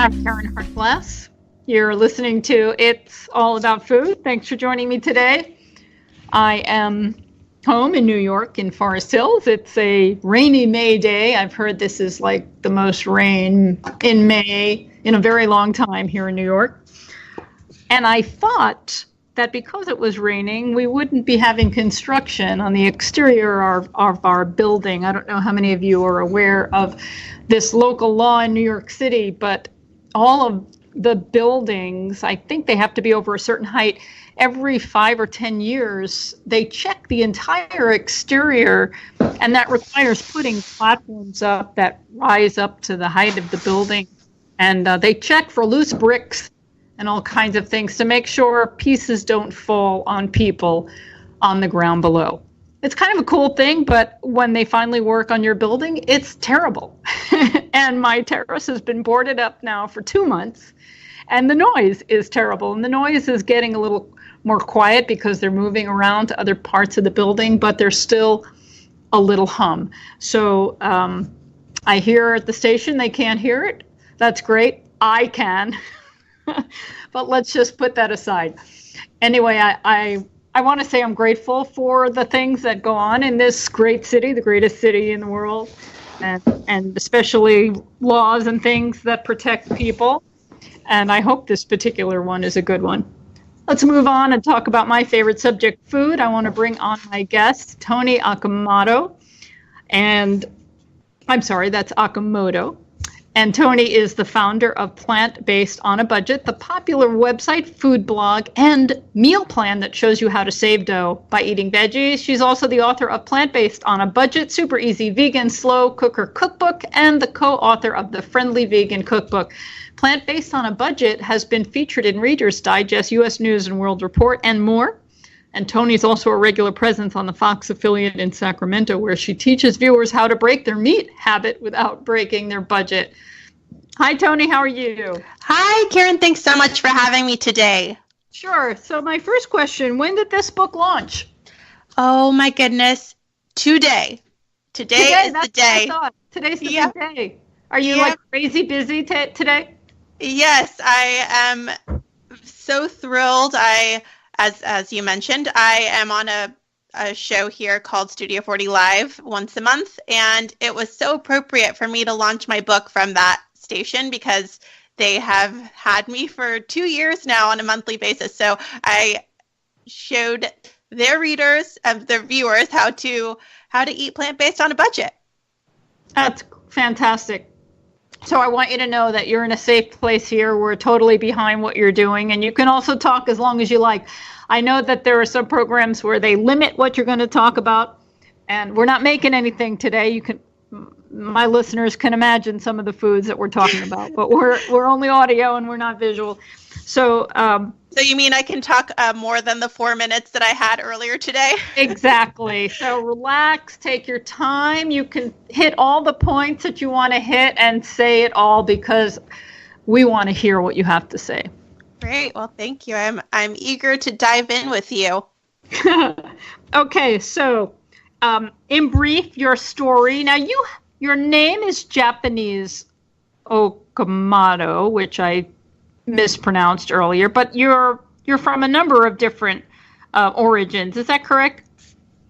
I'm Karen Hartglass. You're listening to It's All About Food. Thanks for joining me today. I am home in New York in Forest Hills. It's a rainy May day. I've heard this is like the most rain in May in a very long time here in New York. And I thought that because it was raining, we wouldn't be having construction on the exterior of our building. I don't know how many of you are aware of this local law in New York City, but all of the buildings, I think they have to be over a certain height. Every 5 or 10 years, they check the entire exterior, and that requires putting platforms up that rise up to the height of the building. And they check for loose bricks and all kinds of things to make sure pieces don't fall on people on the ground below. It's kind of a cool thing, but when they finally work on your building, it's terrible. And my terrace has been boarded up now for 2 months, and the noise is terrible. And the noise is getting a little more quiet because they're moving around to other parts of the building, but there's still a little hum. So I hear at the station they can't hear it. That's great. I can. But let's just put that aside. Anyway, I want to say I'm grateful for the things that go on in this great city, the greatest city in the world, and especially laws and things that protect people. And I hope this particular one is a good one. Let's move on and talk about my favorite subject, food. I want to bring on my guest, Toni Okamoto. And I'm sorry, that's Okamoto. And Toni is the founder of Plant-Based on a Budget, the popular website, food blog, and meal plan that shows you how to save dough by eating veggies. She's also the author of Plant-Based on a Budget, Super Easy Vegan Slow Cooker Cookbook, and the co-author of the Friendly Vegan Cookbook. Plant-Based on a Budget has been featured in Reader's Digest, U.S. News and World Report, and more. And Toni's also a regular presence on the Fox affiliate in Sacramento, where she teaches viewers how to break their meat habit without breaking their budget. Hi, Toni. How are you? Hi, Karen. Thanks so much for having me today. Sure. So my first question, when did this book launch? Oh, my goodness. Today. Today is the day. Today's the big day. Are you like crazy busy today? Yes, I am so thrilled. As you mentioned, I am on a show here called Studio 40 Live once a month, and it was so appropriate for me to launch my book from that station because they have had me for 2 years now on a monthly basis. So I showed their readers, their viewers, how to eat plant-based on a budget. That's fantastic. So I want you to know that you're in a safe place here. We're totally behind what you're doing, and you can also talk as long as you like. I know that there are some programs where they limit what you're going to talk about, and we're not making anything today. My listeners can imagine some of the foods that we're talking about, but we're only audio and we're not visual. So you mean I can talk more than the 4 minutes that I had earlier today? Exactly. So relax, take your time. You can hit all the points that you want to hit and say it all because we want to hear what you have to say. Great. Well, thank you. I'm eager to dive in with you. Okay. So in brief, your story. Now, your name is Japanese Okamoto, which I mispronounced earlier, but you're from a number of different origins. Is that correct?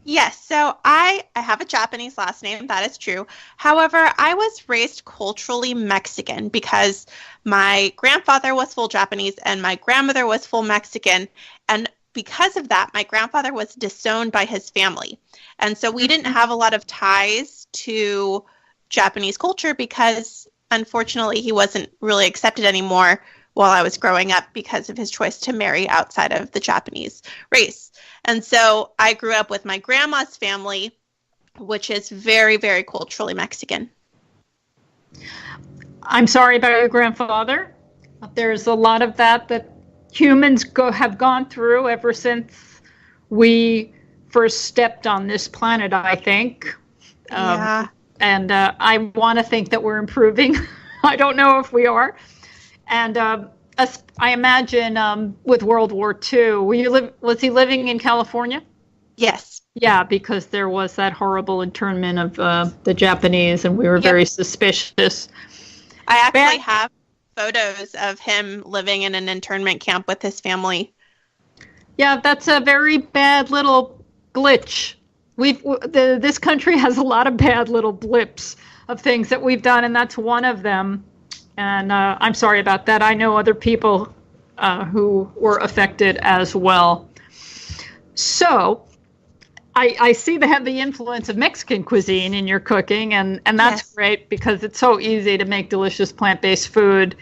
Yes. So I have a Japanese last name. That is true. However, I was raised culturally Mexican because my grandfather was full Japanese and my grandmother was full Mexican. And because of that, my grandfather was disowned by his family. And so we didn't have a lot of ties to Japanese culture because, unfortunately, he wasn't really accepted anymore while I was growing up because of his choice to marry outside of the Japanese race. And so I grew up with my grandma's family, which is very, very culturally Mexican. I'm sorry about your grandfather. There's a lot of that humans have gone through ever since we first stepped on this planet, I think. And I want to think that we're improving. I don't know if we are. And I imagine with World War II, was he living in California? Yes. Yeah, because there was that horrible internment of the Japanese, and we were very suspicious. I actually have photos of him living in an internment camp with his family. Yeah, that's a very bad little glitch. This country has a lot of bad little blips of things that we've done, and that's one of them. And I'm sorry about that. I know other people who were affected as well. So I see the heavy influence of Mexican cuisine in your cooking, and that's Yes. great because it's so easy to make delicious plant-based food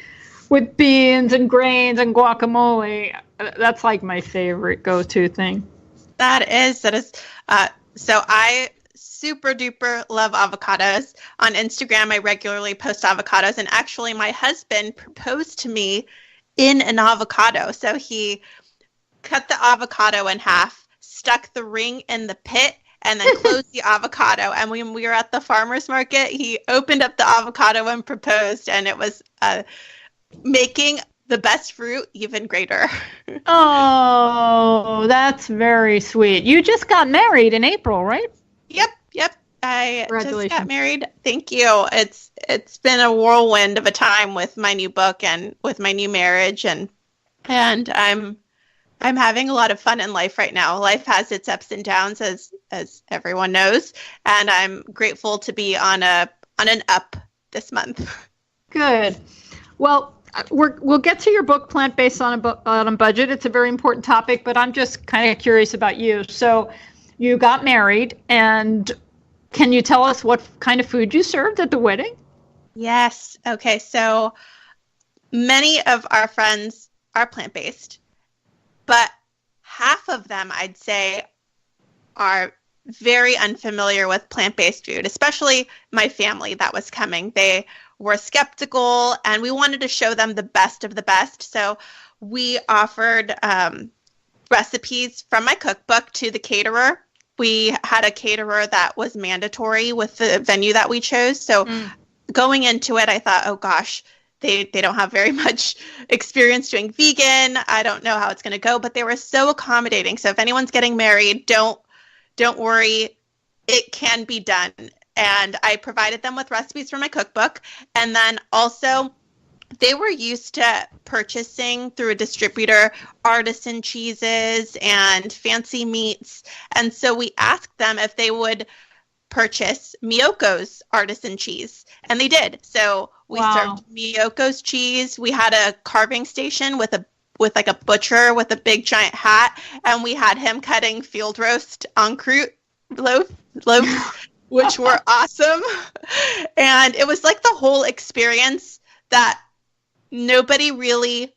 with beans and grains and guacamole. That's like my favorite go-to thing. That is. So I super duper love avocados. On Instagram, I regularly post avocados, and actually my husband proposed to me in an avocado. So he cut the avocado in half, stuck the ring in the pit, and then closed the avocado. And when we were at the farmer's market, he opened up the avocado and proposed, and it was making the best fruit even greater. Oh, that's very sweet. You just got married in April, right? Yep. I just Congratulations. got married. Thank you. It's been a whirlwind of a time with my new book and with my new marriage, and I'm having a lot of fun in life right now. Life has its ups and downs, as everyone knows, and I'm grateful to be on an up this month. Good. Well, we'll get to your book, Plant Based on a Budget. It's a very important topic, but I'm just kind of curious about you. So you got married, and can you tell us what kind of food you served at the wedding? Yes. Okay. So many of our friends are plant-based, but half of them, I'd say, are very unfamiliar with plant-based food, especially my family that was coming. They were skeptical, and we wanted to show them the best of the best. So we offered recipes from my cookbook to the caterer. We had a caterer that was mandatory with the venue that we chose. So going into it, I thought, oh gosh, they don't have very much experience doing vegan. I don't know how it's going to go, but they were so accommodating. So if anyone's getting married, don't worry, it can be done. And I provided them with recipes from my cookbook. And then also, they were used to purchasing through a distributor artisan cheeses and fancy meats. And so we asked them if they would purchase Miyoko's artisan cheese. And they did. So we served Miyoko's cheese. We had a carving station with like a butcher with a big giant hat. And we had him cutting field roast en croûte loaves, which were awesome. And it was like the whole experience that nobody really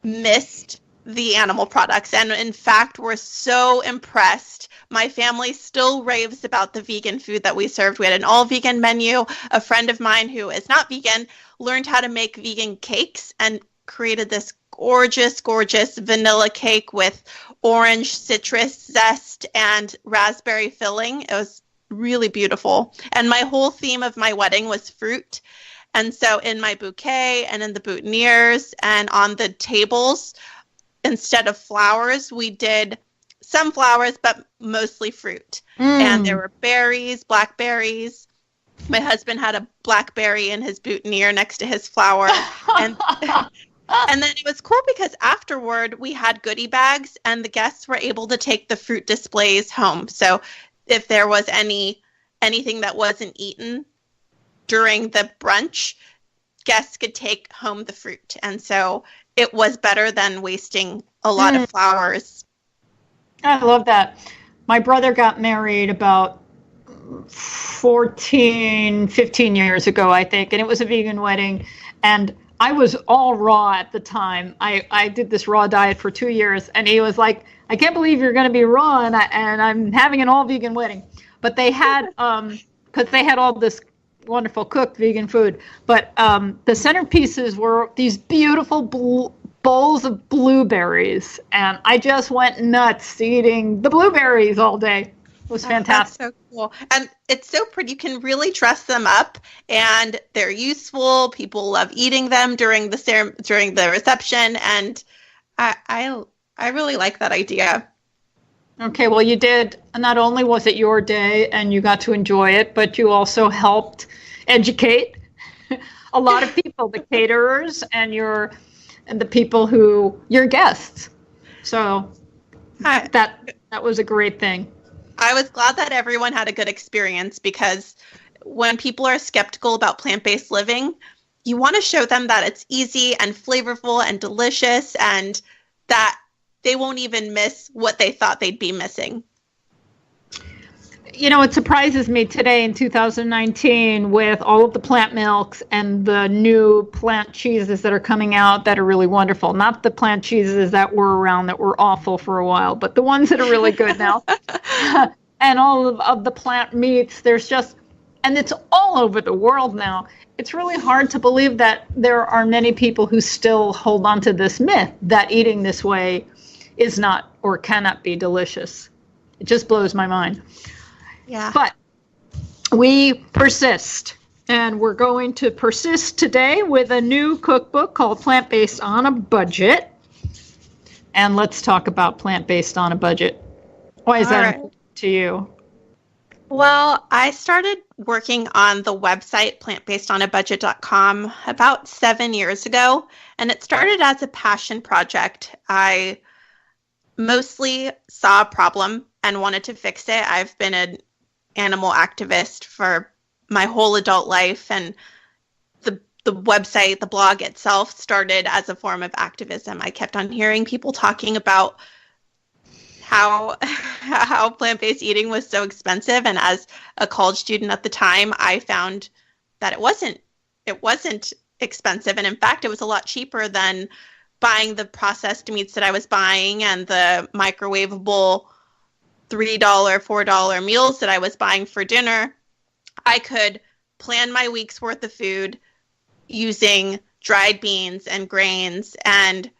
missed the animal products. And in fact, we're so impressed. My family still raves about the vegan food that we served. We had an all vegan menu. A friend of mine who is not vegan learned how to make vegan cakes and created this gorgeous, gorgeous vanilla cake with orange citrus zest and raspberry filling. It was really beautiful. And my whole theme of my wedding was fruit. And so in my bouquet and in the boutonnieres and on the tables, instead of flowers, we did some flowers, but mostly fruit. And there were berries, blackberries. My husband had a blackberry in his boutonniere next to his flower. And then it was cool because afterward we had goodie bags and the guests were able to take the fruit displays home. So if there was anything that wasn't eaten during the brunch, guests could take home the fruit. And so it was better than wasting a lot of flowers. I love that. My brother got married about 15 years ago, I think, and it was a vegan wedding. And I was all raw at the time. I did this raw diet for 2 years, and he was like, I can't believe you're going to be raw, and I'm having an all vegan wedding. But they had, because they had all this wonderful cooked vegan food, but the centerpieces were these beautiful bowls of blueberries, and I just went nuts eating the blueberries all day. It was fantastic. That's so cool. And it's so pretty. You can really dress them up, and they're useful. People love eating them during the reception, and I really like that idea. Okay, well, you did. Not only was it your day and you got to enjoy it, but you also helped educate a lot of people, the caterers and the people who, your guests. So that was a great thing. I was glad that everyone had a good experience, because when people are skeptical about plant-based living, you want to show them that it's easy and flavorful and delicious, and that they won't even miss what they thought they'd be missing. You know, it surprises me today in 2019 with all of the plant milks and the new plant cheeses that are coming out that are really wonderful. Not the plant cheeses that were around that were awful for a while, but the ones that are really good now. And all of the plant meats, and it's all over the world now. It's really hard to believe that there are many people who still hold on to this myth that eating this way is not or cannot be delicious. It just blows my mind. Yeah. But we persist, and we're going to persist today with a new cookbook called Plant-Based on a Budget. And let's talk about Plant-Based on a Budget. Why is that important to you? Well, I started working on the website plantbasedonabudget.com about 7 years ago, and it started as a passion project. I mostly saw a problem and wanted to fix it. I've been an animal activist for my whole adult life, and the website, the blog itself, started as a form of activism. I kept on hearing people talking about how plant-based eating was so expensive, and as a college student at the time, I found that it wasn't expensive, and in fact it was a lot cheaper than buying the processed meats that I was buying and the microwavable $3, $4 meals that I was buying for dinner. I could plan my week's worth of food using dried beans and grains and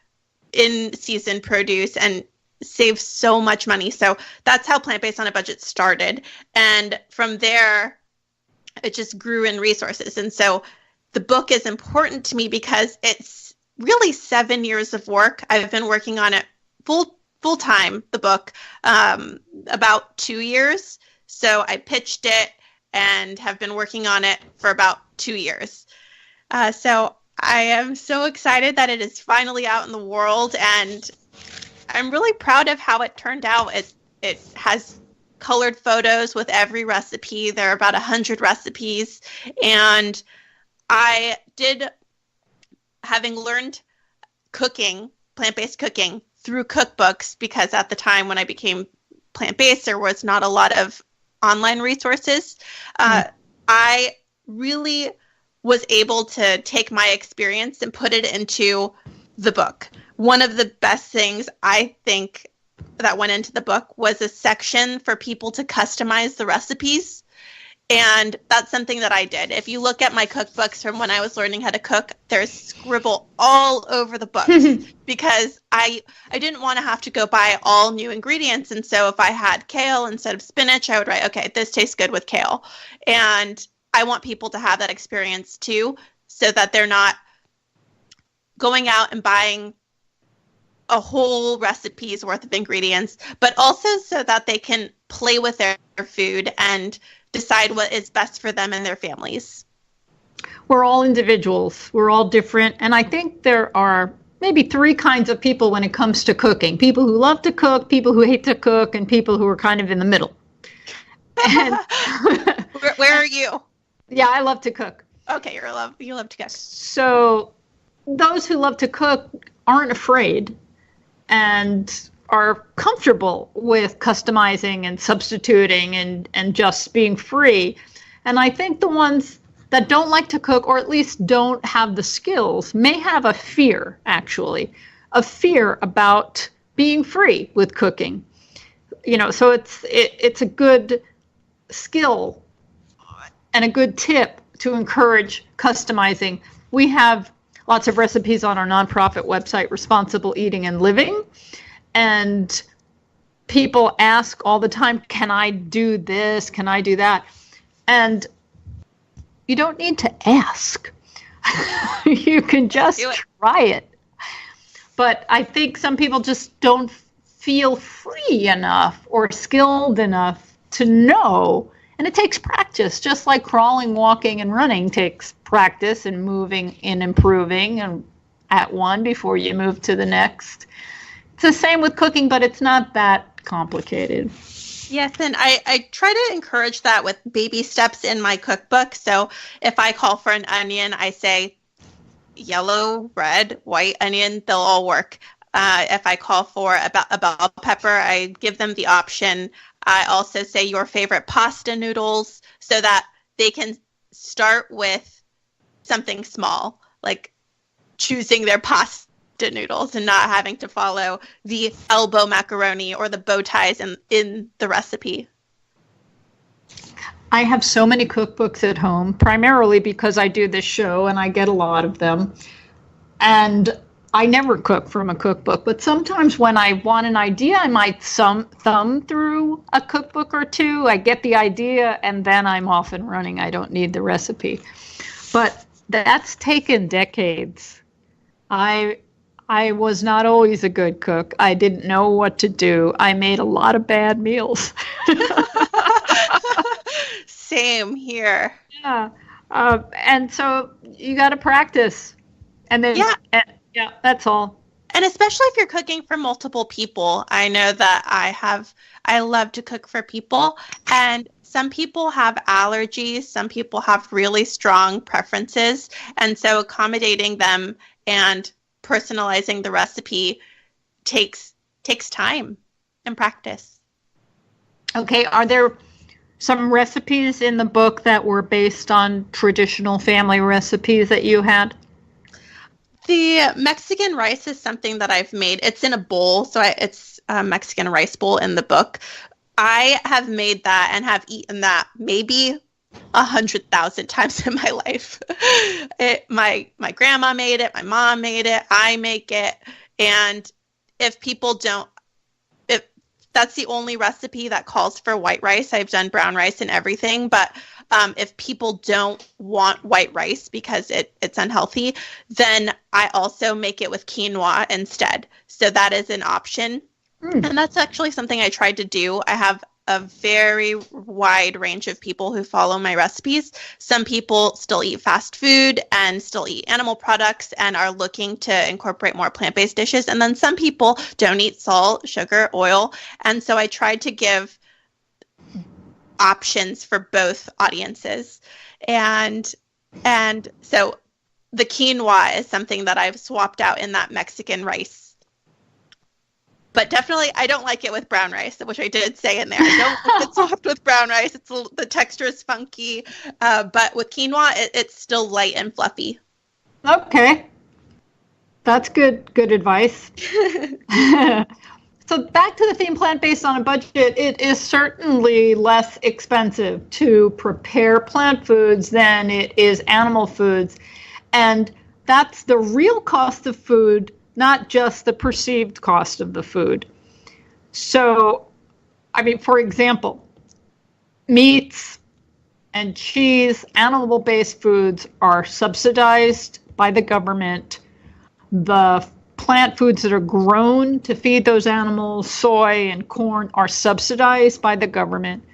in-season produce and save so much money. So that's how Plant-Based on a Budget started. And from there, it just grew in resources. And so the book is important to me because it's really 7 years of work. I've been working on it full time, the book, about 2 years. So I pitched it and have been working on it for about 2 years. So I am so excited that it is finally out in the world, and I'm really proud of how it turned out. It has colored photos with every recipe. There are about 100 recipes, and I did, having learned cooking, plant-based cooking, through cookbooks, because at the time when I became plant-based, there was not a lot of online resources. I really was able to take my experience and put it into the book. One of the best things I think that went into the book was a section for people to customize the recipes. And that's something that I did. If you look at my cookbooks from when I was learning how to cook, there's scribble all over the books because I didn't want to have to go buy all new ingredients. And so if I had kale instead of spinach, I would write, okay, this tastes good with kale. And I want people to have that experience too, so that they're not going out and buying a whole recipe's worth of ingredients, but also so that they can play with their food and decide what is best for them and their families. We're all individuals. We're all different. And I think there are maybe 3 kinds of people when it comes to cooking. People who love to cook, people who hate to cook, and people who are kind of in the middle. And Where are you? Yeah, I love to cook. Okay, you love to cook. So those who love to cook aren't afraid and are comfortable with customizing and substituting and just being free. And I think the ones that don't like to cook, or at least don't have the skills, may have a fear, actually, a fear about being free with cooking. You know, so it's a good skill and a good tip to encourage customizing. We have lots of recipes on our nonprofit website, Responsible Eating and Living. And people ask all the time, can I do this? Can I do that? And you don't need to ask. You can just try it. But I think some people just don't feel free enough or skilled enough to know And it takes practice, just like crawling, walking, and running takes practice and moving and improving and at one before you move to the next. It's the same with cooking, but it's not that complicated. Yes, and I try to encourage that with baby steps in my cookbook. So if I call for an onion, I say yellow, red, white onion, they'll all work. If I call for a bell pepper, I give them the option. I also say your favorite pasta noodles so that they can start with something small, like choosing their pasta noodles and not having to follow the elbow macaroni or the bow ties in the recipe. I have so many cookbooks at home, primarily because I do this show and I get a lot of them. And I never cook from a cookbook, but sometimes when I want an idea, I might thumb through a cookbook or two. I get the idea and then I'm off and running. I don't need the recipe. But that's taken decades. I was not always a good cook. I didn't know what to do. I made a lot of bad meals. Same here. Yeah. And so you got to practice. And then, yeah, that's all. And especially if you're cooking for multiple people. I know that I love to cook for people. And some people have allergies. Some people have really strong preferences. And so accommodating them and personalizing the recipe takes time and practice. Okay, are there some recipes in the book that were based on traditional family recipes that you had? The Mexican rice is something that I've made. It's in a bowl, so it's a Mexican rice bowl in the book. I have made that and have eaten that maybe 100,000 times in my life. My grandma made it, my mom made it, I make it, and if that's the only recipe that calls for white rice. I've done brown rice and everything, but if people don't want white rice because it's unhealthy, then I also make it with quinoa instead. So that is an option. And that's actually something I tried to do. I have a very wide range of people who follow my recipes. Some people still eat fast food and still eat animal products and are looking to incorporate more plant-based dishes. And then some people don't eat salt, sugar, oil. And so I tried to give options for both audiences. And so the quinoa is something that I've swapped out in that Mexican rice. But definitely, I don't like it with brown rice, which I did say in there. I don't like it soft with brown rice. The texture is funky. But with quinoa, it's still light and fluffy. Okay. That's good advice. So back to the theme plant-based on a budget, it is certainly less expensive to prepare plant foods than it is animal foods. And that's the real cost of food, not just the perceived cost of the food. So, I mean, for example, meats and cheese, animal-based foods are subsidized by the government. The plant foods that are grown to feed those animals, soy and corn, are subsidized by the government.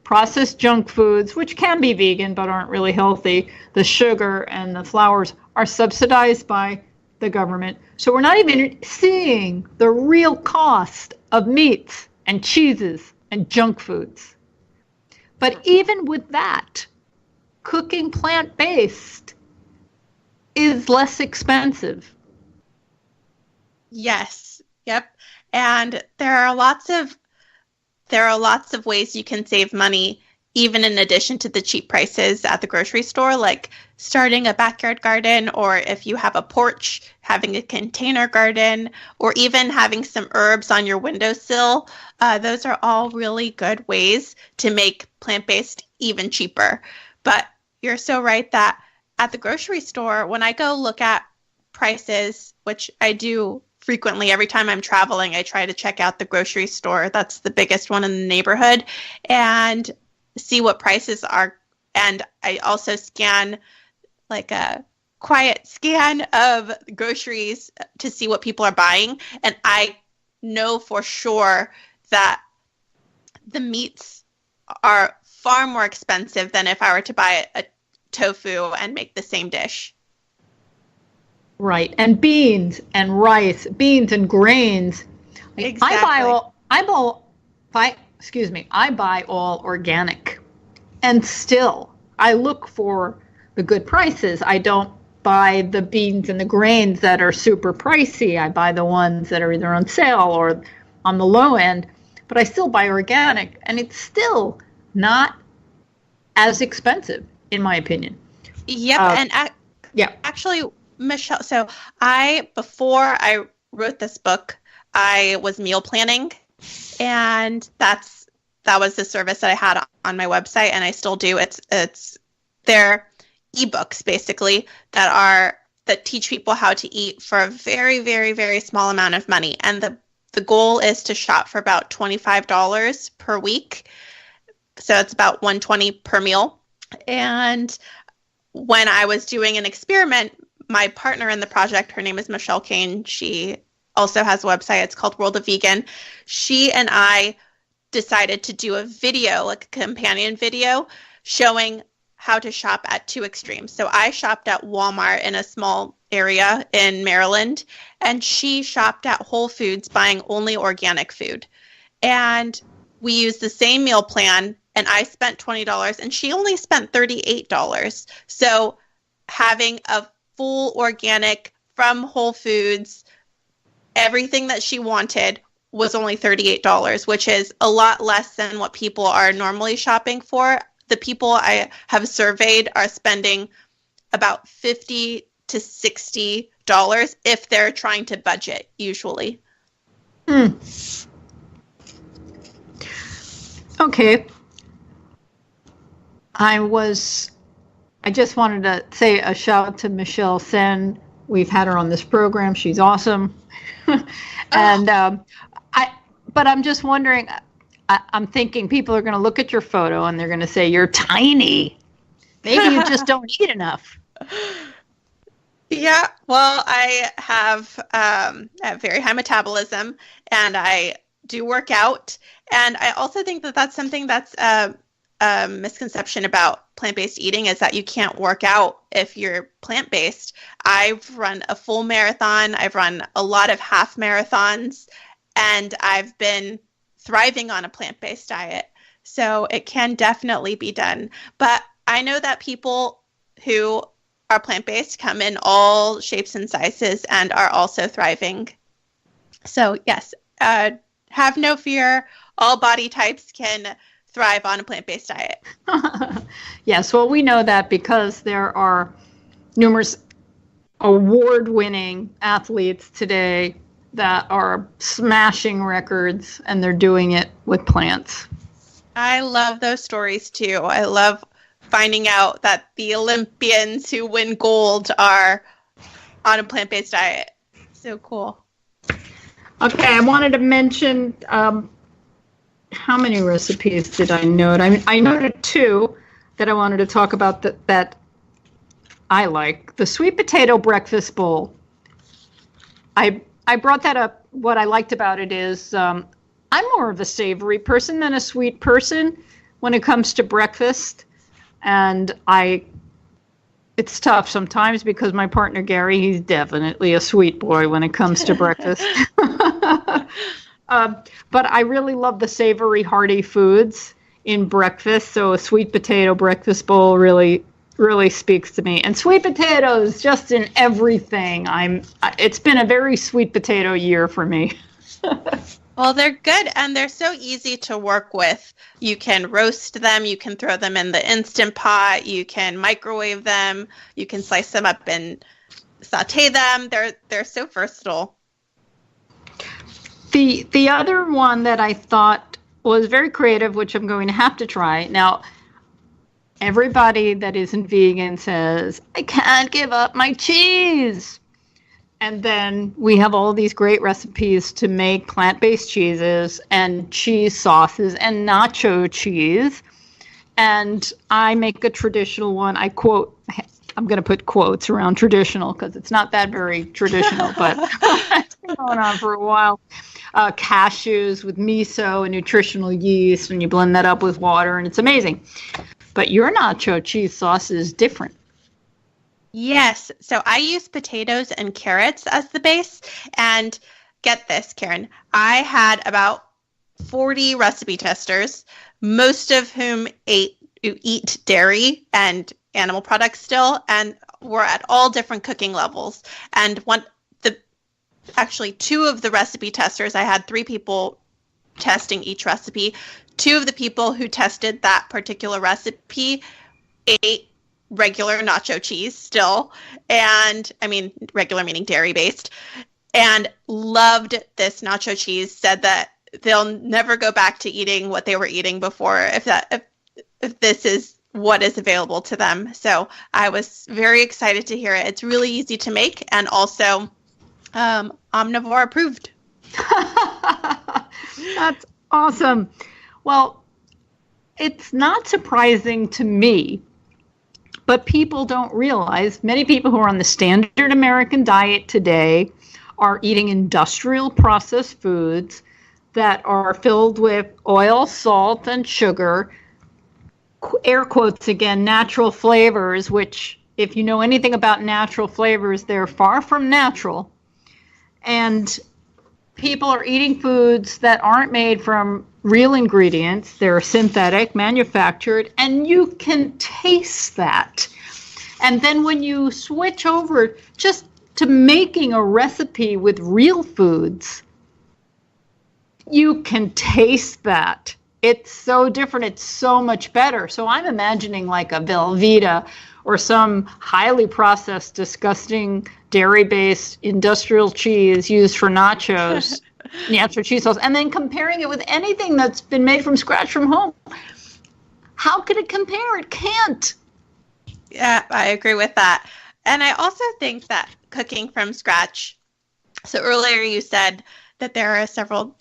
Processed junk foods, which can be vegan but aren't really healthy, the sugar and the flours, are subsidized by the government. So we're not even seeing the real cost of meats and cheeses and junk foods. But even with that, cooking plant-based is less expensive. Yes. Yep. And there are lots of ways you can save money, even in addition to the cheap prices at the grocery store, like starting a backyard garden, or if you have a porch, having a container garden, or even having some herbs on your windowsill. Those are all really good ways to make plant-based even cheaper. But you're so right that at the grocery store, when I go look at prices, which I do frequently, every time I'm traveling, I try to check out the grocery store. That's the biggest one in the neighborhood, and see what prices are. And I also scan, like a quiet scan of groceries to see what people are buying. And I know for sure that the meats are far more expensive than if I were to buy a tofu and make the same dish. Right. And beans and rice, beans and grains. Exactly. I buy all organic. And still, I look for the good prices. I don't buy the beans and the grains that are super pricey. I buy the ones that are either on sale or on the low end, but I still buy organic, and it's still not as expensive, in my opinion. Yep. Actually, Michelle, so before I wrote this book, I was meal planning, and that was the service that I had on my website, and I still do. It's they're ebooks basically that teach people how to eat for a very, very, very small amount of money. And the goal is to shop for about $25 per week. So it's about $120 per meal. And when I was doing an experiment, my partner in the project, her name is Michelle Kane. She also has a website. It's called World of Vegan. She and I decided to do a video, like a companion video, showing how to shop at two extremes. So I shopped at Walmart in a small area in Maryland, and she shopped at Whole Foods buying only organic food. And we used the same meal plan, and I spent $20 and she only spent $38. So having a full organic from Whole Foods, everything that she wanted was only $38, which is a lot less than what people are normally shopping for. The people I have surveyed are spending about $50 to $60 if they're trying to budget, usually. Okay. I just wanted to say a shout out to Michelle Sen. We've had her on this program. She's awesome. And but I'm just wondering, I'm thinking people are going to look at your photo and they're going to say, you're tiny. Maybe you just don't eat enough. Yeah, well, I have a very high metabolism, and I do work out. And I also think that that's something that's a misconception about plant-based eating, is that you can't work out if you're plant-based. I've run a full marathon. I've run a lot of half marathons, and I've been thriving on a plant-based diet. So it can definitely be done. But I know that people who are plant-based come in all shapes and sizes and are also thriving. So yes, have no fear. All body types can thrive on a plant-based diet. Yes, well, we know that because there are numerous award-winning athletes today that are smashing records, and they're doing it with plants. I love those stories too. I love finding out that the Olympians who win gold are on a plant-based diet. So cool. Okay, I wanted to mention, how many recipes did I note? I noted two that I wanted to talk about that I like. The sweet potato breakfast bowl. I brought that up. What I liked about it is I'm more of a savory person than a sweet person when it comes to breakfast. And it's tough sometimes because my partner, Gary, he's definitely a sweet boy when it comes to breakfast. But I really love the savory, hearty foods in breakfast. So a sweet potato breakfast bowl really speaks to me. And sweet potatoes just in everything. It's been a very sweet potato year for me. Well, they're good, and they're so easy to work with. You can roast them, you can throw them in the Instant Pot, you can microwave them, you can slice them up and saute them. They're so versatile. The other one that I thought was very creative, which I'm going to have to try. Now, everybody that isn't vegan says, I can't give up my cheese. And then we have all these great recipes to make plant-based cheeses and cheese sauces and nacho cheese. And I make a traditional one. I'm going to put quotes around traditional because it's not that very traditional, but going on for a while. Cashews with miso and nutritional yeast, and you blend that up with water, and it's amazing. But your nacho cheese sauce is different. Yes. So I use potatoes and carrots as the base. And get this, Karen, I had about 40 recipe testers, most of whom eat dairy and animal products still, and were at all different cooking levels. And two of the recipe testers, I had 3 people testing each recipe. 2 of the people who tested that particular recipe ate regular nacho cheese still, and I mean regular meaning dairy based, and loved this nacho cheese, said that they'll never go back to eating what they were eating before if this is what is available to them. So I was very excited to hear it. It's really easy to make, and also omnivore approved. That's awesome. Well, it's not surprising to me, but people don't realize, many people who are on the standard American diet today are eating industrial processed foods that are filled with oil, salt, and sugar, air quotes again, natural flavors, which, if you know anything about natural flavors, they're far from natural. And people are eating foods that aren't made from real ingredients. They're synthetic, manufactured, and you can taste that. And then when you switch over just to making a recipe with real foods, you can taste that. It's so different. It's so much better. So I'm imagining like a Velveeta or some highly processed, disgusting, dairy-based industrial cheese used for nachos, nacho cheese sauce, and then comparing it with anything that's been made from scratch from home. How can it compare? It can't. Yeah, I agree with that. And I also think that cooking from scratch, so earlier you said that there were several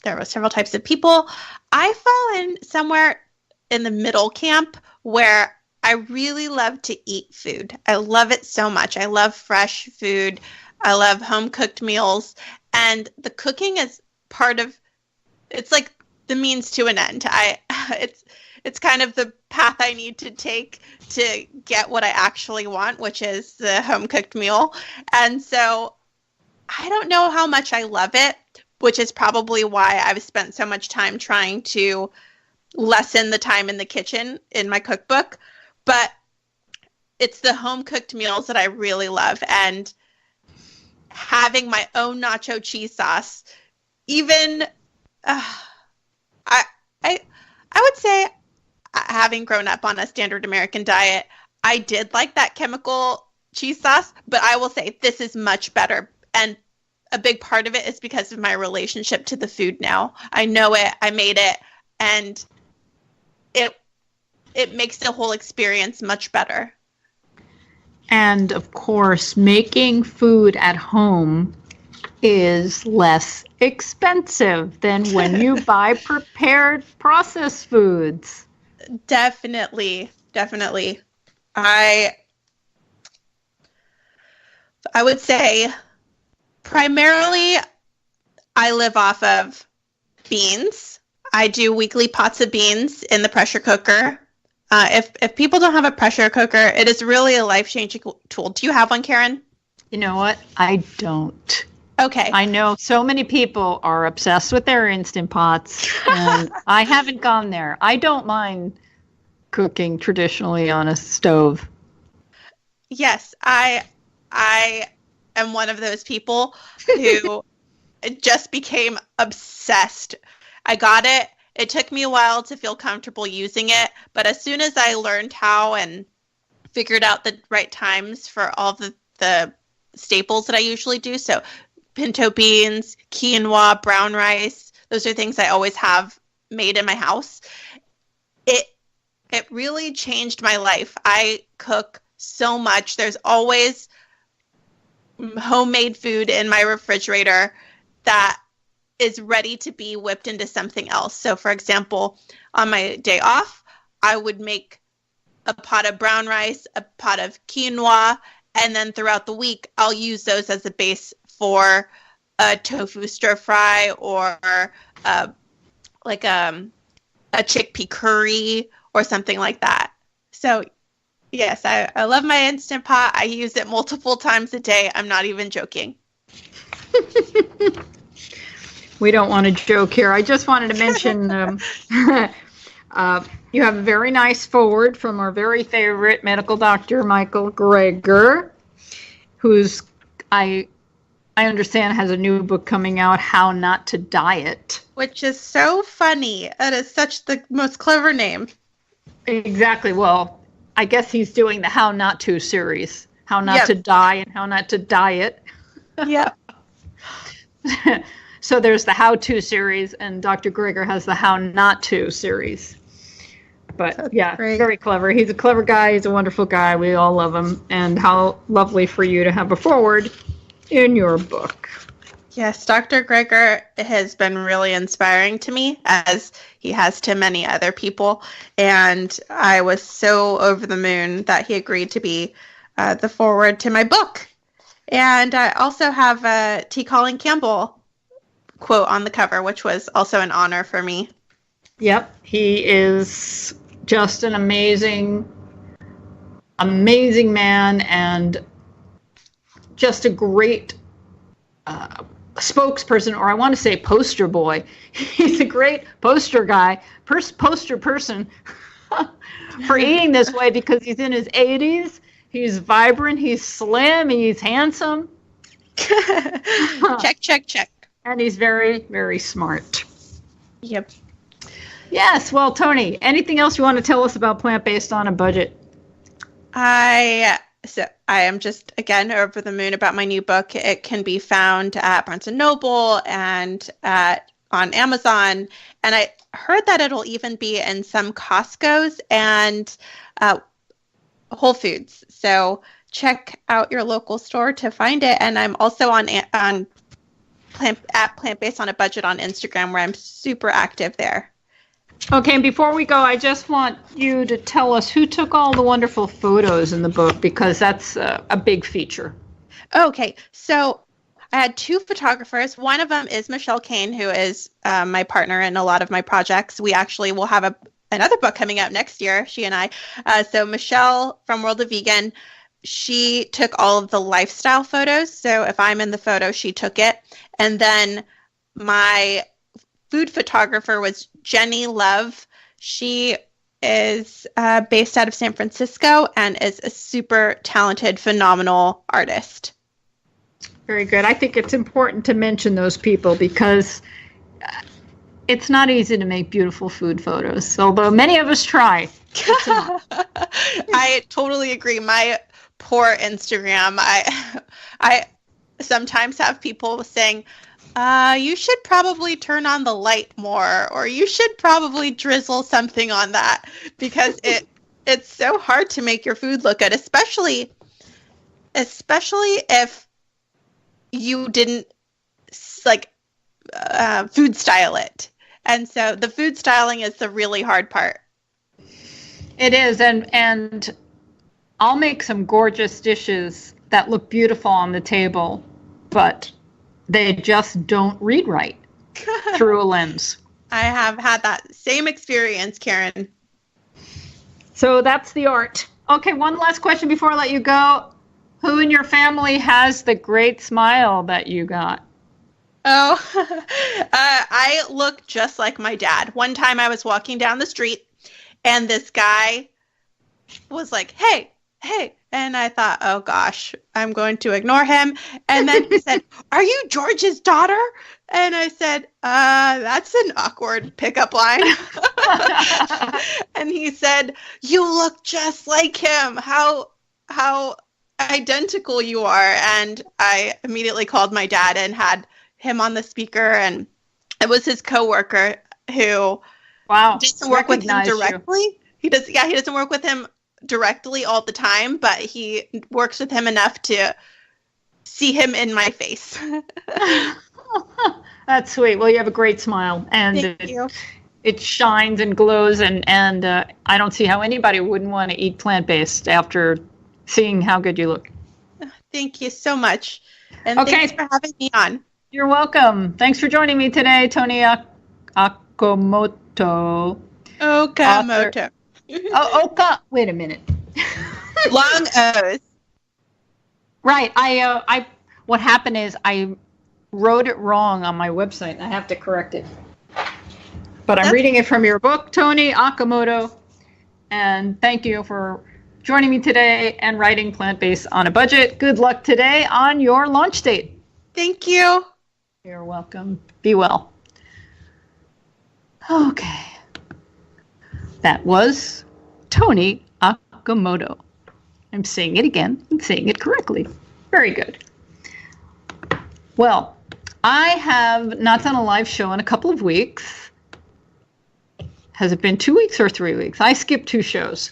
types of people. I fall in somewhere in the middle camp where I really love to eat food. I love it so much. I love fresh food. I love home cooked meals. And the cooking is it's like the means to an end. It's kind of the path I need to take to get what I actually want, which is the home cooked meal. And so I don't know how much I love it, which is probably why I've spent so much time trying to lessen the time in the kitchen in my cookbook. But it's the home cooked meals that I really love. And having my own nacho cheese sauce, even I would say, having grown up on a standard American diet, I did like that chemical cheese sauce, but I will say this is much better. And a big part of it is because of my relationship to the food now. I know it, I made it, and it makes the whole experience much better. And of course, making food at home is less expensive than when you buy prepared processed foods. Definitely. I would say primarily I live off of beans. I do weekly pots of beans in the pressure cooker. If people don't have a pressure cooker, it is really a life-changing tool. Do you have one, Karen? You know what? I don't. Okay. I know so many people are obsessed with their Instant Pots, and I haven't gone there. I don't mind cooking traditionally on a stove. Yes, I am one of those people who just became obsessed. I got it. It took me a while to feel comfortable using it, but as soon as I learned how and figured out the right times for all the staples that I usually do, so pinto beans, quinoa, brown rice, those are things I always have made in my house. It really changed my life. I cook so much. There's always homemade food in my refrigerator that is ready to be whipped into something else. So, for example, on my day off, I would make a pot of brown rice, a pot of quinoa, and then throughout the week, I'll use those as a base for a tofu stir fry or like a chickpea curry or something like that. So yes, I love my Instant Pot. I use it multiple times a day. I'm not even joking. We don't want to joke here. I just wanted to mention you have a very nice foreword from our very favorite medical doctor, Michael Greger, who's, I understand, has a new book coming out, How Not to Diet. Which is so funny. That is such the most clever name. Exactly. Well, I guess he's doing the How Not To series. How Not to Die and How Not to Diet. Yep. So there's the How To series, and Dr. Greger has the How Not To series. But That's yeah, great. Very clever. He's a clever guy. He's a wonderful guy. We all love him. And how lovely for you to have a foreword in your book. Yes, Dr. Greger has been really inspiring to me, as he has to many other people. And I was so over the moon that he agreed to be the foreword to my book. And I also have a T. Colin Campbell quote on the cover, which was also an honor for me. Yep, he is just an amazing man, and just a great spokesperson, or I want to say poster boy. He's a great poster guy, poster person for eating this way, because he's in his 80s. He's vibrant, he's slim, he's handsome. Check. And he's very, very smart. Yep. Yes, well, Toni, anything else you want to tell us about Plant-Based on a Budget? I am just, again, over the moon about my new book. It can be found at Barnes & Noble and on Amazon. And I heard that it'll even be in some Costco's and Whole Foods. So check out your local store to find it. And I'm also at Plant-Based on a Budget on Instagram, where I'm super active there. Okay, and before we go, I just want you to tell us who took all the wonderful photos in the book, because that's a big feature. Okay, so I had two photographers. One of them is Michelle Kane, who is my partner in a lot of my projects. We actually will have another book coming out next year, she and I. So Michelle from World of Vegan, she took all of the lifestyle photos. So if I'm in the photo, she took it. And then my food photographer was Jenny Love. She is based out of San Francisco and is a super talented, phenomenal artist. Very good. I think it's important to mention those people, because it's not easy to make beautiful food photos, although many of us try. I totally agree. My poor Instagram, I sometimes have people saying, you should probably turn on the light more, or you should probably drizzle something on that, because it's so hard to make your food look good, especially if you didn't food style it. And so the food styling is the really hard part. It is, and I'll make some gorgeous dishes that look beautiful on the table, but they just don't read right through a lens. I have had that same experience, Karen. So that's the art. Okay, one last question before I let you go. Who in your family has the great smile that you got? Oh, I look just like my dad. One time I was walking down the street, and this guy was like, hey. And I thought, oh gosh, I'm going to ignore him. And then he said, are you George's daughter? And I said, that's an awkward pickup line. And he said, you look just like him. How identical you are. And I immediately called my dad and had him on the speaker. And it was his coworker who doesn't work with him directly. He doesn't work with him directly all the time, but he works with him enough to see him in my face. That's sweet. Well, you have a great smile, and Thank you. It shines and glows, and I don't see how anybody wouldn't want to eat plant-based after seeing how good you look. Thank you so much. And thanks for having me on. You're welcome. Thanks for joining me today, Toni Okamoto. Okamoto. Wait a minute. Long O's. Right. What happened is I wrote it wrong on my website. I have to correct it. But I'm reading it from your book, Toni Okamoto. And thank you for joining me today and writing Plant-Based on a Budget. Good luck today on your launch date. Thank you. You're welcome. Be well. Okay. That was Toni Okamoto. I'm saying it again and saying it correctly. Very good. Well, I have not done a live show in a couple of weeks. Has it been 2 weeks or 3 weeks? I skipped 2 shows.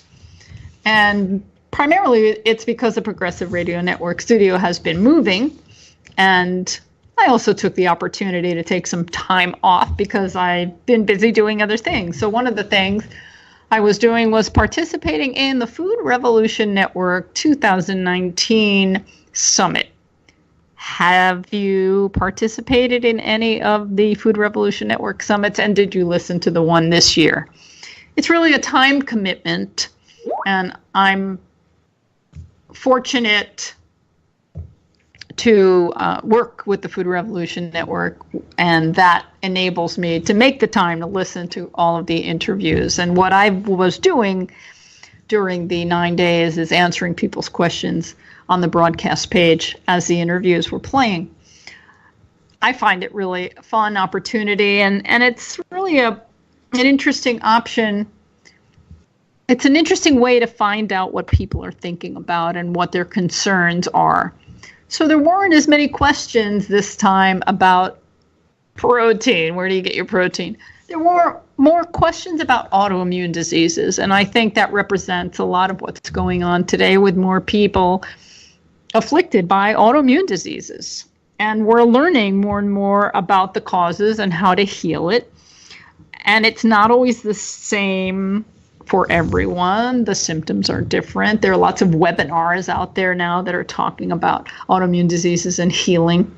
And primarily it's because the Progressive Radio Network studio has been moving. And I also took the opportunity to take some time off because I've been busy doing other things. So one of the things I was doing was participating in the Food Revolution Network 2019 Summit. Have you participated in any of the Food Revolution Network summits, and did you listen to the one this year? It's really a time commitment, and I'm fortunate to work with the Food Revolution Network, and that enables me to make the time to listen to all of the interviews. And what I was doing during the 9 days is answering people's questions on the broadcast page as the interviews were playing. I find it really a fun opportunity, and it's really an interesting option. It's an interesting way to find out what people are thinking about and what their concerns are. So there weren't as many questions this time about protein. Where do you get your protein? There were more questions about autoimmune diseases, and I think that represents a lot of what's going on today with more people afflicted by autoimmune diseases. And we're learning more and more about the causes and how to heal it. And it's not always the same for everyone. The symptoms are different. There are lots of webinars out there now that are talking about autoimmune diseases and healing.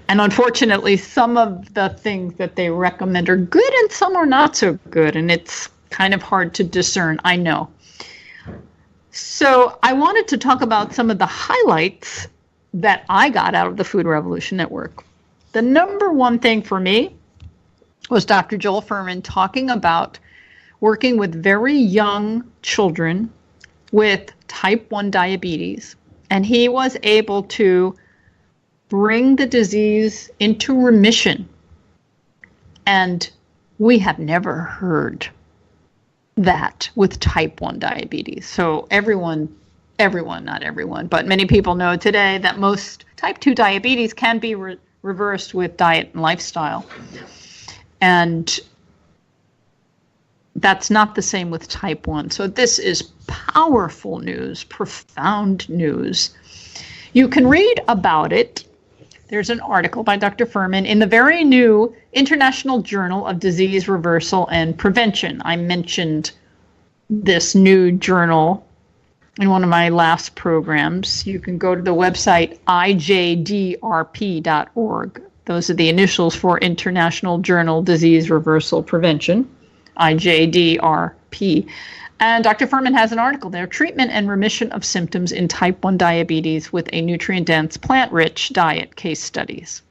And unfortunately, some of the things that they recommend are good and some are not so good. And it's kind of hard to discern, I know. So I wanted to talk about some of the highlights that I got out of the Food Revolution Network. The number one thing for me was Dr. Joel Fuhrman talking about working with very young children with type 1 diabetes. And he was able to bring the disease into remission. And we have never heard that with type 1 diabetes. So everyone, not everyone, but many people know today that most type 2 diabetes can be reversed with diet and lifestyle. And that's not the same with type 1. So this is powerful news, profound news. You can read about it. There's an article by Dr. Fuhrman in the very new International Journal of Disease Reversal and Prevention. I mentioned this new journal in one of my last programs. You can go to the website ijdrp.org. Those are the initials for International Journal Disease Reversal Prevention, IJDRP. And Dr. Fuhrman has an article there, Treatment and Remission of Symptoms in Type 1 Diabetes with a Nutrient-Dense, Plant-Rich Diet Case Studies.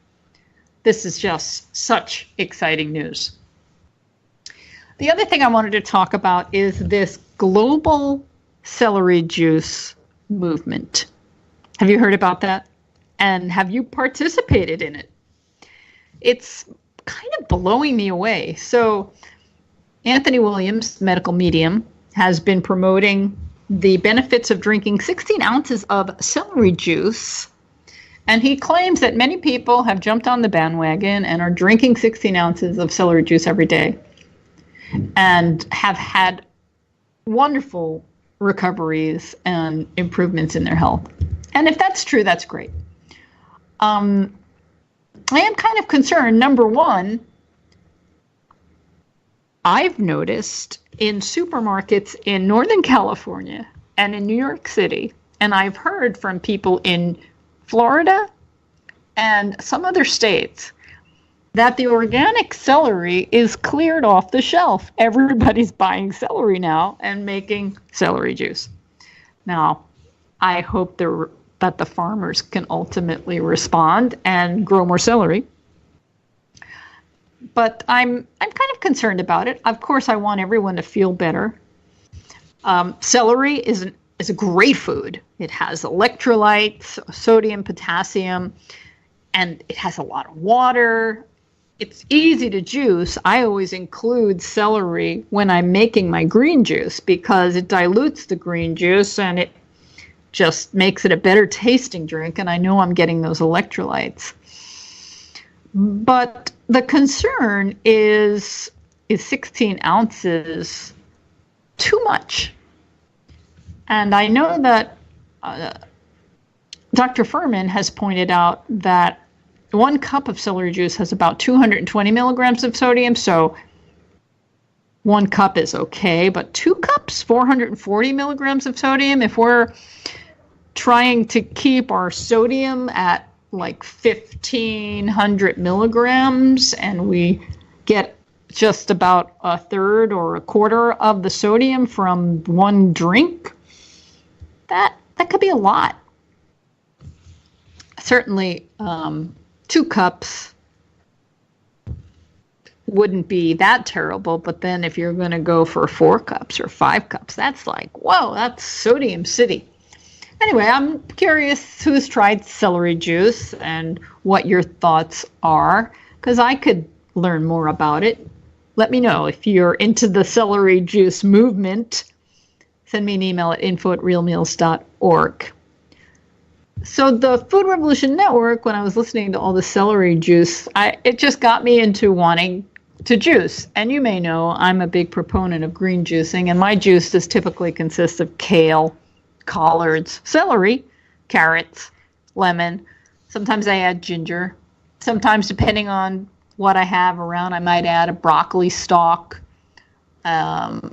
This is just such exciting news. The other thing I wanted to talk about is this global celery juice movement. Have you heard about that? And have you participated in it? It's kind of blowing me away. So Anthony Williams, medical medium, has been promoting the benefits of drinking 16 ounces of celery juice. And he claims that many people have jumped on the bandwagon and are drinking 16 ounces of celery juice every day and have had wonderful recoveries and improvements in their health. And if that's true, that's great. I am kind of concerned. Number one, I've noticed in supermarkets in Northern California and in New York City, and I've heard from people in Florida and some other states that the organic celery is cleared off the shelf. Everybody's buying celery now and making celery juice. Now, I hope that the farmers can ultimately respond and grow more celery. But I'm kind of concerned about it. Of course, I want everyone to feel better. Celery is a great food. It has electrolytes, sodium, potassium, and it has a lot of water. It's easy to juice. I always include celery when I'm making my green juice because it dilutes the green juice and it just makes it a better tasting drink, and I know I'm getting those electrolytes. But the concern is 16 ounces too much? And I know that Dr. Furman has pointed out that 1 cup of celery juice has about 220 milligrams of sodium, so 1 cup is okay, but 2 cups, 440 milligrams of sodium. If we're trying to keep our sodium at like 1,500 milligrams and we get just about a third or a quarter of the sodium from 1 drink, that could be a lot. Certainly 2 cups wouldn't be that terrible, but then if you're going to go for 4 cups or 5 cups, that's like, whoa, that's sodium city. Anyway, I'm curious who's tried celery juice and what your thoughts are, because I could learn more about it. Let me know if you're into the celery juice movement. Send me an email at info@realmeals.org. So the Food Revolution Network, when I was listening to all the celery juice, it just got me into wanting to juice. And you may know I'm a big proponent of green juicing, and my juice typically consists of kale, collards, celery, carrots, lemon. Sometimes I add ginger. Sometimes, depending on what I have around, I might add a broccoli stalk, a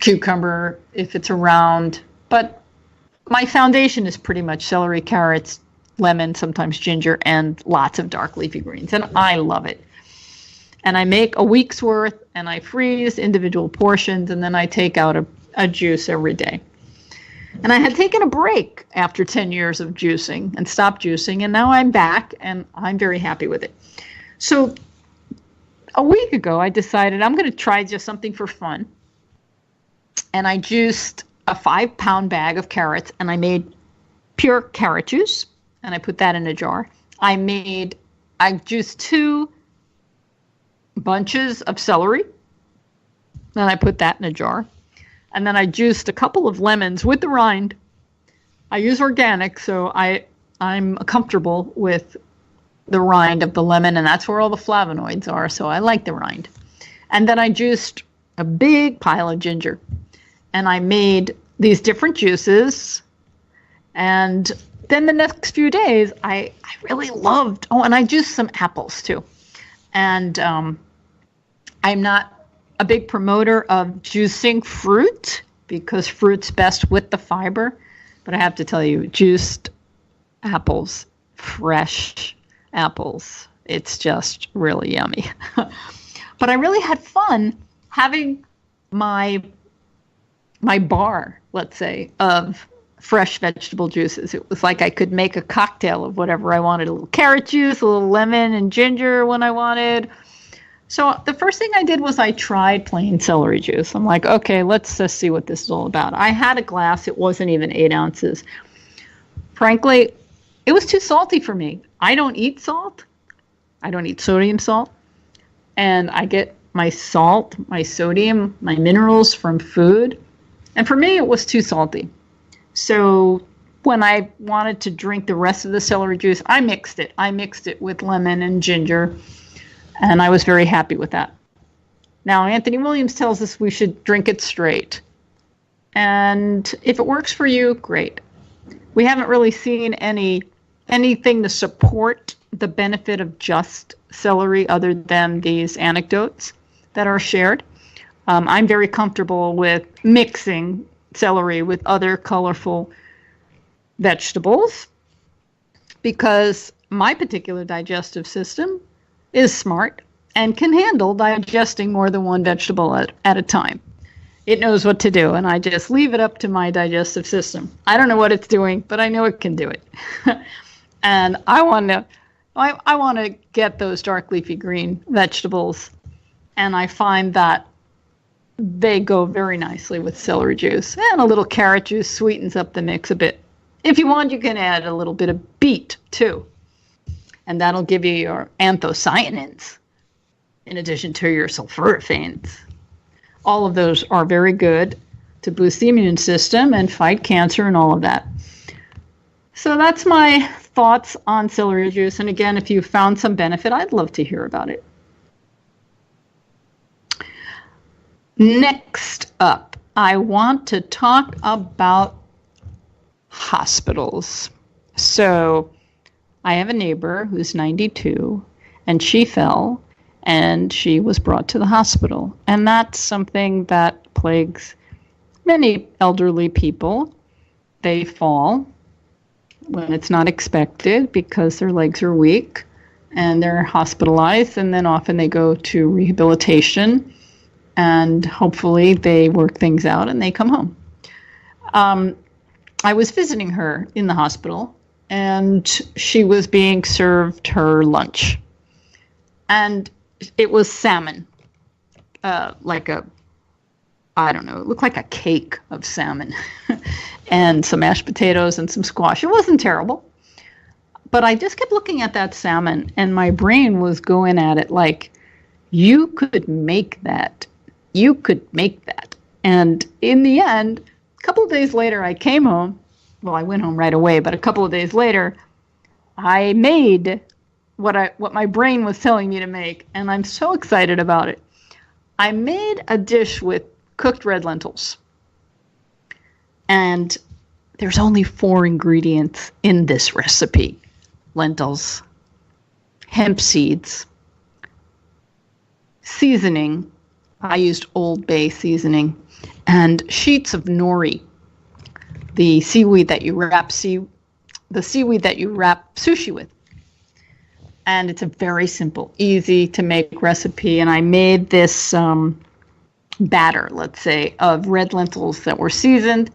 cucumber if it's around. But my foundation is pretty much celery, carrots, lemon, sometimes ginger, and lots of dark leafy greens. And I love it. And I make a week's worth, and I freeze individual portions, and then I take out a juice every day. And I had taken a break after 10 years of juicing and stopped juicing, and now I'm back, and I'm very happy with it. So a week ago, I decided I'm going to try just something for fun. And I juiced a 5-pound bag of carrots, and I made pure carrot juice, and I put that in a jar. I juiced 2 bunches of celery, and I put that in a jar. And then I juiced a couple of lemons with the rind. I use organic, so I'm comfortable with the rind of the lemon, and that's where all the flavonoids are, so I like the rind. And then I juiced a big pile of ginger. And I made these different juices. And then the next few days, I really loved, and I juiced some apples too. And I'm not a big promoter of juicing fruit because fruit's best with the fiber. But I have to tell you, juiced apples, fresh apples, it's just really yummy. But I really had fun having my bar, let's say, of fresh vegetable juices. It was like I could make a cocktail of whatever I wanted, a little carrot juice, a little lemon and ginger when I wanted. So the first thing I did was I tried plain celery juice. I'm like, okay, let's just see what this is all about. I had a glass. It wasn't even 8 ounces. Frankly, it was too salty for me. I don't eat salt. I don't eat sodium salt. And I get my salt, my sodium, my minerals from food. And for me, it was too salty. So when I wanted to drink the rest of the celery juice, I mixed it. I mixed it with lemon and ginger. And I was very happy with that. Now, Anthony Williams tells us we should drink it straight. And if it works for you, great. We haven't really seen anything to support the benefit of just celery other than these anecdotes that are shared. I'm very comfortable with mixing celery with other colorful vegetables because my particular digestive system is smart and can handle digesting more than one vegetable at a time. It knows what to do, and I just leave it up to my digestive system. I don't know what it's doing, but I know it can do it. And I want to get those dark leafy green vegetables, and I find that they go very nicely with celery juice, and a little carrot juice sweetens up the mix a bit. If you want, you can add a little bit of beet too, and that'll give you your anthocyanins in addition to your sulforaphanes. All of those are very good to boost the immune system and fight cancer and all of that. So that's my thoughts on celery juice. And again, if you found some benefit, I'd love to hear about it. Next up, I want to talk about hospitals. So I have a neighbor who's 92, and she fell, and she was brought to the hospital. And that's something that plagues many elderly people. They fall when it's not expected because their legs are weak, and they're hospitalized, and then often they go to rehabilitation, and hopefully they work things out and they come home. I was visiting her in the hospital, and she was being served her lunch. And it was salmon, it looked like a cake of salmon and some mashed potatoes and some squash. It wasn't terrible, but I just kept looking at that salmon, and my brain was going at it like, you could make that. You could make that. And in the end, a couple of days later, I came home. Well, I went home right away, but a couple of days later, I made what my brain was telling me to make, and I'm so excited about it. I made a dish with cooked red lentils, and there's only 4 ingredients in this recipe: lentils, hemp seeds, seasoning. I used Old Bay seasoning, and sheets of nori, the seaweed that you wrap sushi with. And it's a very simple, easy to make recipe. And I made this batter, let's say, of red lentils that were seasoned,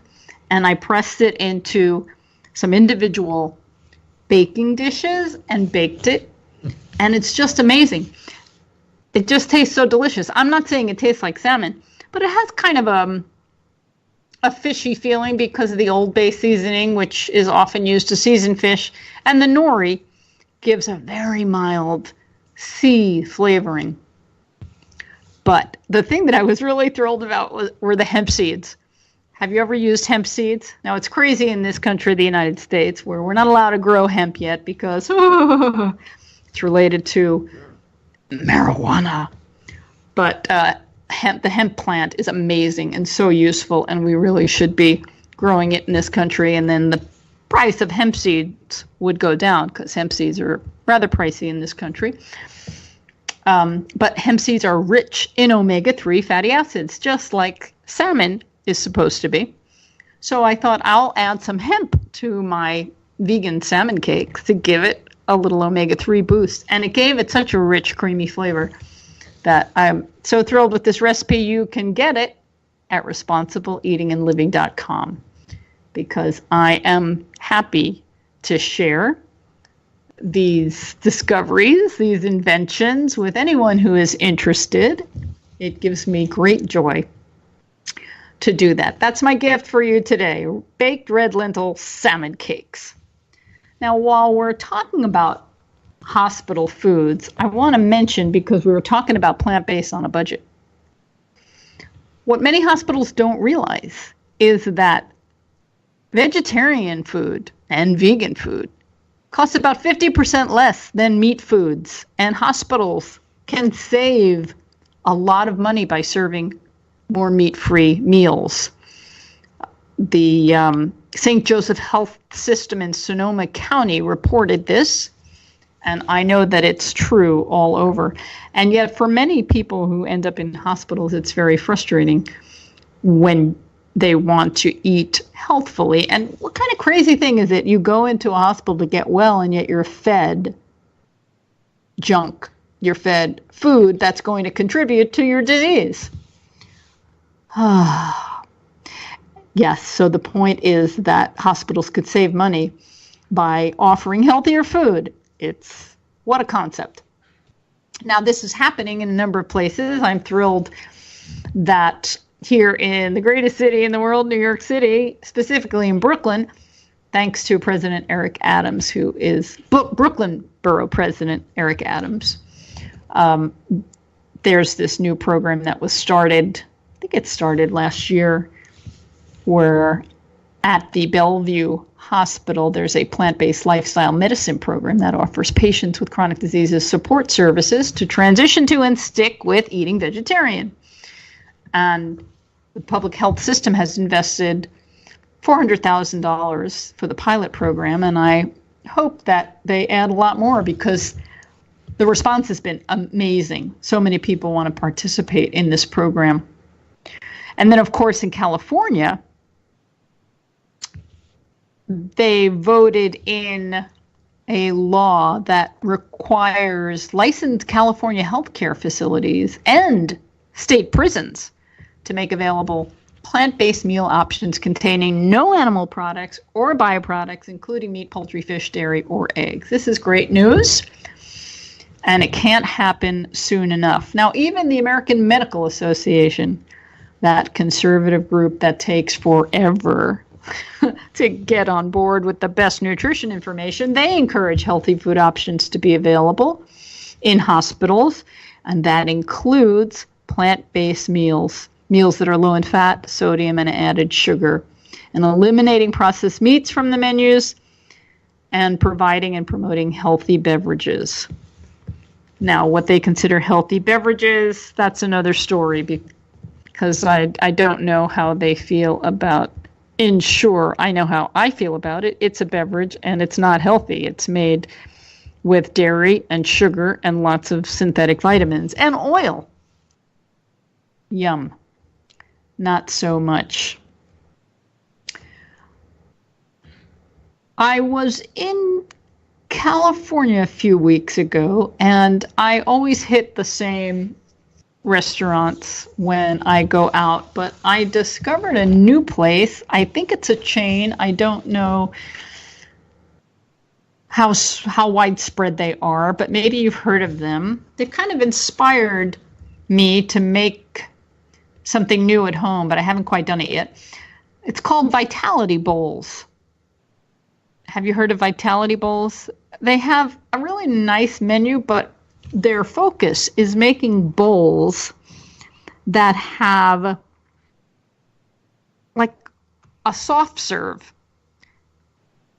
and I pressed it into some individual baking dishes and baked it. And it's just amazing. It just tastes so delicious. I'm not saying it tastes like salmon, but it has kind of a fishy feeling because of the Old Bay seasoning, which is often used to season fish. And the nori gives a very mild sea flavoring. But the thing that I was really thrilled about were the hemp seeds. Have you ever used hemp seeds? Now, it's crazy in this country, the United States, where we're not allowed to grow hemp yet because it's related to marijuana. But the hemp plant is amazing and so useful, and we really should be growing it in this country. And then the price of hemp seeds would go down because hemp seeds are rather pricey in this country. But hemp seeds are rich in omega-3 fatty acids, just like salmon is supposed to be. So I thought I'll add some hemp to my vegan salmon cakes to give it a little omega-3 boost. And it gave it such a rich, creamy flavor that I'm so thrilled with this recipe. You can get it at responsibleeatingandliving.com because I am happy to share these discoveries, these inventions with anyone who is interested. It gives me great joy to do that. That's my gift for you today, baked red lentil salmon cakes. Now, while we're talking about hospital foods, I want to mention, because we were talking about plant-based on a budget, what many hospitals don't realize is that vegetarian food and vegan food costs about 50% less than meat foods, and hospitals can save a lot of money by serving more meat-free meals. The St. Joseph Health System in Sonoma County reported this, and I know that it's true all over. And yet for many people who end up in hospitals, it's very frustrating when they want to eat healthfully. And what kind of crazy thing is it? You go into a hospital to get well, and yet you're fed junk. You're fed food that's going to contribute to your disease. Yes, so the point is that hospitals could save money by offering healthier food. What a concept. Now, this is happening in a number of places. I'm thrilled that here in the greatest city in the world, New York City, specifically in Brooklyn, thanks to President Eric Adams, who is Brooklyn Borough President Eric Adams, there's this new program that was started, I think it started last year, where at the Bellevue Hospital, there's a plant-based lifestyle medicine program that offers patients with chronic diseases support services to transition to and stick with eating vegetarian. And the public health system has invested $400,000 for the pilot program, and I hope that they add a lot more because the response has been amazing. So many people want to participate in this program. And then, of course, in California, they voted in a law that requires licensed California healthcare facilities and state prisons to make available plant-based meal options containing no animal products or bioproducts, including meat, poultry, fish, dairy, or eggs. This is great news, and it can't happen soon enough. Now, even the American Medical Association, that conservative group that takes forever to get on board with the best nutrition information, they encourage healthy food options to be available in hospitals, and that includes plant-based meals that are low in fat, sodium, and added sugar, and eliminating processed meats from the menus, and providing and promoting healthy beverages. Now, what they consider healthy beverages, that's another story, because I don't know how they feel about Ensure. I know how I feel about it. It's a beverage, and it's not healthy. It's made with dairy and sugar and lots of synthetic vitamins and oil. Yum. Not so much. I was in California a few weeks ago, and I always hit the same restaurants when I go out, but I discovered a new place. I think it's a chain. I don't know how widespread they are, but maybe you've heard of them. They've kind of inspired me to make something new at home, but I haven't quite done it yet. It's called Vitality Bowls. Have you heard of Vitality Bowls? They have a really nice menu, but their focus is making bowls that have like a soft serve,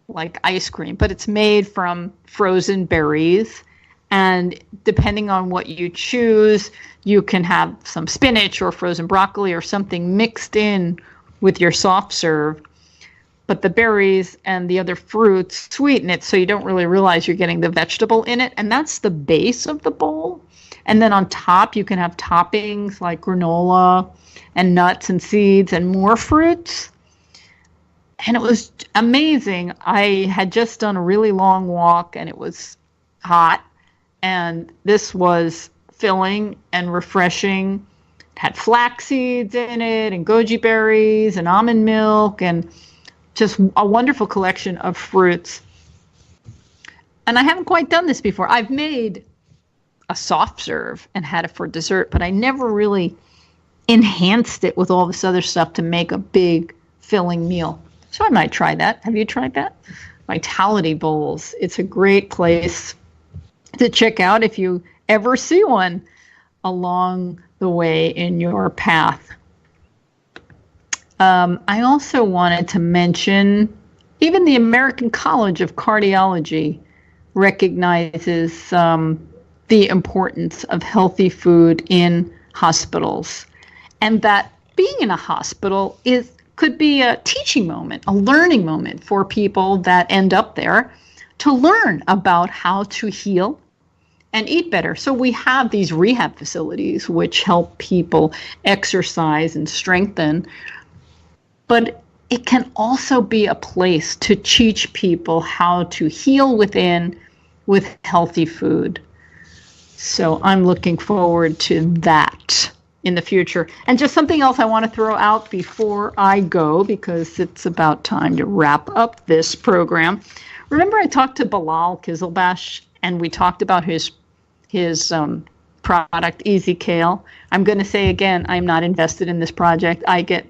like ice cream, but it's made from frozen berries. And depending on what you choose, you can have some spinach or frozen broccoli or something mixed in with your soft serve. But the berries and the other fruits sweeten it, so you don't really realize you're getting the vegetable in it. And that's the base of the bowl. And then on top, you can have toppings like granola and nuts and seeds and more fruits. And it was amazing. I had just done a really long walk, and it was hot. And this was filling and refreshing. It had flax seeds in it and goji berries and almond milk and just a wonderful collection of fruits. And I haven't quite done this before. I've made a soft serve and had it for dessert, but I never really enhanced it with all this other stuff to make a big filling meal. So I might try that. Have you tried that? Vitality Bowls. It's a great place to check out if you ever see one along the way in your path. I also wanted to mention, even the American College of Cardiology recognizes the importance of healthy food in hospitals, and that being in a hospital could be a teaching moment, a learning moment for people that end up there to learn about how to heal and eat better. So we have these rehab facilities which help people exercise and strengthen. but it can also be a place to teach people how to heal within with healthy food. So I'm looking forward to that in the future. And just something else I want to throw out before I go, because it's about time to wrap up this program. Remember I talked to Bilal Kizilbash, and we talked about his product, Easy Kale. I'm going to say again, I'm not invested in this project. I get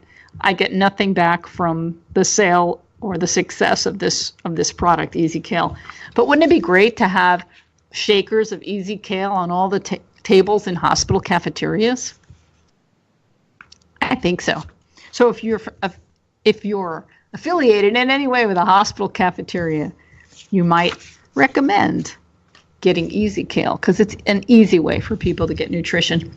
nothing back from the sale or the success of this product, Easy Kale. But wouldn't it be great to have shakers of Easy Kale on all the tables in hospital cafeterias? I think so. So if you're affiliated in any way with a hospital cafeteria, you might recommend getting Easy Kale, because it's an easy way for people to get nutrition.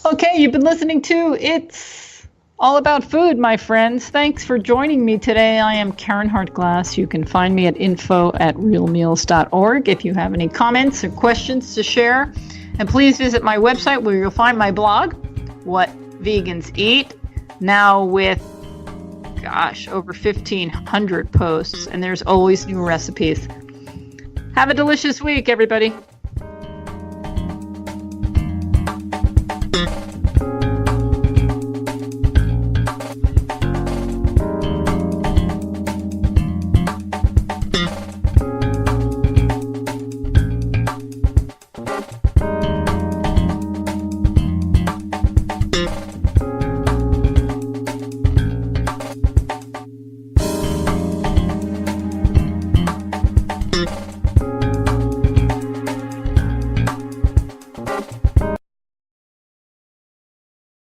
Okay, you've been listening to It's All About Food, my friends. Thanks for joining me today. I am Karen Hartglass. You can find me at info@realmeals.org if you have any comments or questions to share. And please visit my website where you'll find my blog, What Vegans Eat, now with, over 1,500 posts, and there's always new recipes. Have a delicious week, everybody.